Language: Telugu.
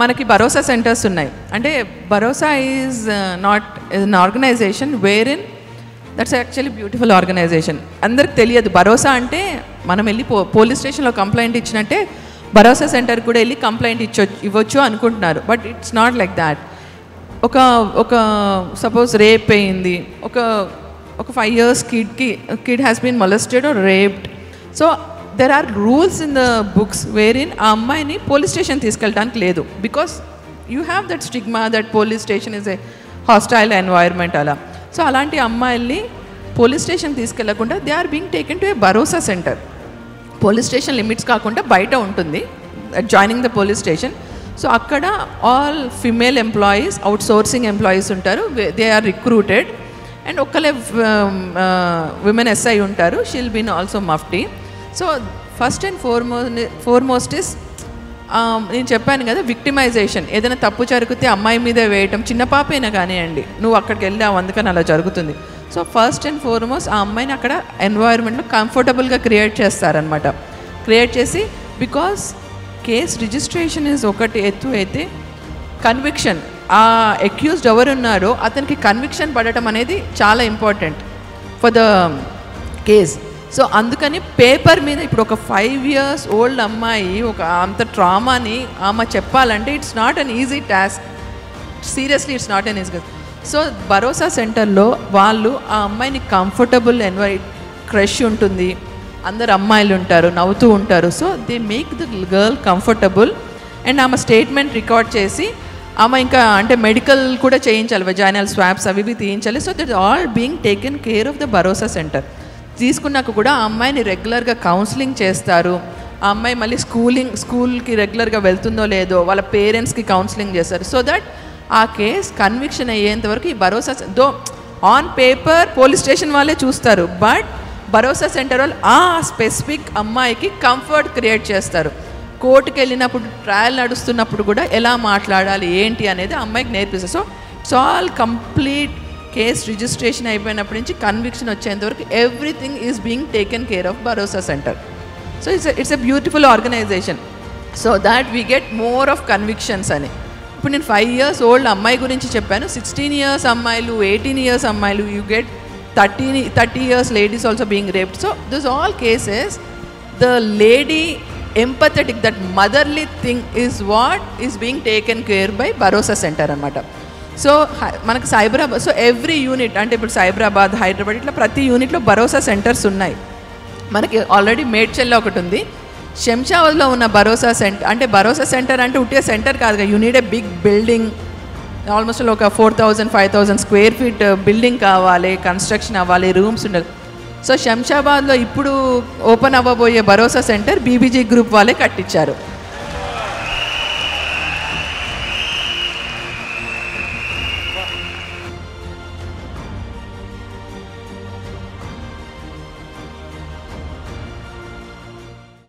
మనకి భరోసా సెంటర్స్ ఉన్నాయి. అంటే Bharosa is not an organisation where in that's actually beautiful organisation. అందరికి తెలియదు భరోసా అంటే మనం వెళ్ళి పోలీస్ స్టేషన్లో కంప్లైంట్ ఇచ్చినట్టే భరోసా సెంటర్ కూడా వెళ్ళి కంప్లైంట్ ఇవ్వచ్చు అనుకుంటున్నారు. But it's not like that. ఒక సపోజ్ రేప్ అయింది, ఒక 5 years kid has been molested or raped. So there are rules in the books where in ఆ అమ్మాయిని పోలీస్ స్టేషన్ తీసుకెళ్ళడానికి లేదు. Because you have that stigma that police station is a hostile environment అలా. సో అలాంటి అమ్మాయిల్ని పోలీస్ స్టేషన్ తీసుకెళ్లకుండా they are being taken to a Bharosa centre. Police station limits కాకుండా బయట ఉంటుంది, joining the police station. So అక్కడ all female employees, outsourcing employees ఉంటారు. దే ఆర్ రిక్రూటెడ్ అండ్ ఒక్కలే విమెన్ ఎస్ఐ ఉంటారు. She'll been also mufti. So first and foremost is నేను చెప్పాను కదా, విక్టిమైజేషన్. ఏదైనా తప్పు జరిగితే అమ్మాయి మీద వేయటం, చిన్న పాపైనా కానివ్వండి, నువ్వు అక్కడికి వెళ్ళావు అందుకని అలా జరుగుతుంది. సో ఫస్ట్ అండ్ ఫార్మోస్ట్ ఆ అమ్మాయిని అక్కడ ఎన్వైర్న్మెంట్లో కంఫర్టబుల్గా క్రియేట్ చేస్తారనమాట. క్రియేట్ చేసి బికాస్ కేస్ రిజిస్ట్రేషన్ ఈజ్ ఒకటి ఎత్తు అయితే కన్విక్షన్, ఆ అక్యూజ్డ్ ఎవరున్నారో అతనికి కన్విక్షన్ పడటం అనేది చాలా important for the case. So అందుకని పేపర్ మీద ఇప్పుడు ఒక 5 years ఓల్డ్ అమ్మాయి ఒక అంత ట్రామాని ఆమె చెప్పాలంటే it's not an easy task. Seriously it's not an easy. So భరోసా సెంటర్లో వాళ్ళు ఆ అమ్మాయిని కంఫర్టబుల్ క్రష్ ఉంటుంది, అందరు అమ్మాయిలు ఉంటారు, నవ్వుతూ ఉంటారు. So they make the girl comfortable and ఆమె స్టేట్మెంట్ రికార్డ్ చేసి ఆమె ఇంకా అంటే మెడికల్ కూడా చేయించాలి, వెజైనల్ స్వాబ్స్ అవి తీయించాలి. So that all being taken care of the Bharosa centre. తీసుకున్నాక కూడా ఆ అమ్మాయిని రెగ్యులర్గా కౌన్సిలింగ్ చేస్తారు. ఆ అమ్మాయి మళ్ళీ స్కూల్కి రెగ్యులర్గా వెళ్తుందో లేదో వాళ్ళ పేరెంట్స్కి కౌన్సిలింగ్ చేస్తారు. సో దట్ ఆ కేస్ కన్విక్షన్ అయ్యేంత వరకు ఈ భరోసా దో ఆన్ పేపర్ పోలీస్ స్టేషన్ వాళ్ళే చూస్తారు, బట్ భరోసా సెంటర్ వాళ్ళు ఆ స్పెసిఫిక్ అమ్మాయికి కంఫర్ట్ క్రియేట్ చేస్తారు. కోర్టుకి వెళ్ళినప్పుడు ట్రయల్ నడుస్తున్నప్పుడు కూడా ఎలా మాట్లాడాలి ఏంటి అనేది అమ్మాయికి నేర్పిస్తారు. So it's all complete case registration అయిపోయినప్పటి నుంచి కన్విక్షన్ వచ్చేంత వరకు everything is being taken care of Bharosa centre. So it's a beautiful organisation so that we get more of convictions అని. ఇప్పుడు నేను 5 years ఓల్డ్ అమ్మాయి గురించి చెప్పాను. 16 years అమ్మాయిలు, 18 years అమ్మాయిలు, you get 30 years ladies also being raped. So this all cases the lady empathetic, that motherly thing is what is being taken care bye Bharosa centre అనమాట. సో మనకు సైబరాబాద్, సో ఎవ్రీ యూనిట్ అంటే ఇప్పుడు సైబరాబాద్, హైదరాబాద్ ఇట్లా ప్రతి యూనిట్లో భరోసా సెంటర్స్ ఉన్నాయి. మనకి ఆల్రెడీ మేడ్చల్లో ఒకటి ఉంది. శంషాబాద్లో ఉన్న భరోసా సెంటర్ అంటే భరోసా సెంటర్ అంటే ఉట్టే సెంటర్ కాదుగా, you need a big building. Almost ఒక 4,000-5,000 square feet బిల్డింగ్ కావాలి, కన్స్ట్రక్షన్ అవ్వాలి, రూమ్స్ ఉండాలి. సో శంషాబాద్లో ఇప్పుడు ఓపెన్ అవ్వబోయే భరోసా సెంటర్ బీబీజీ గ్రూప్ వాళ్ళే కట్టించారు.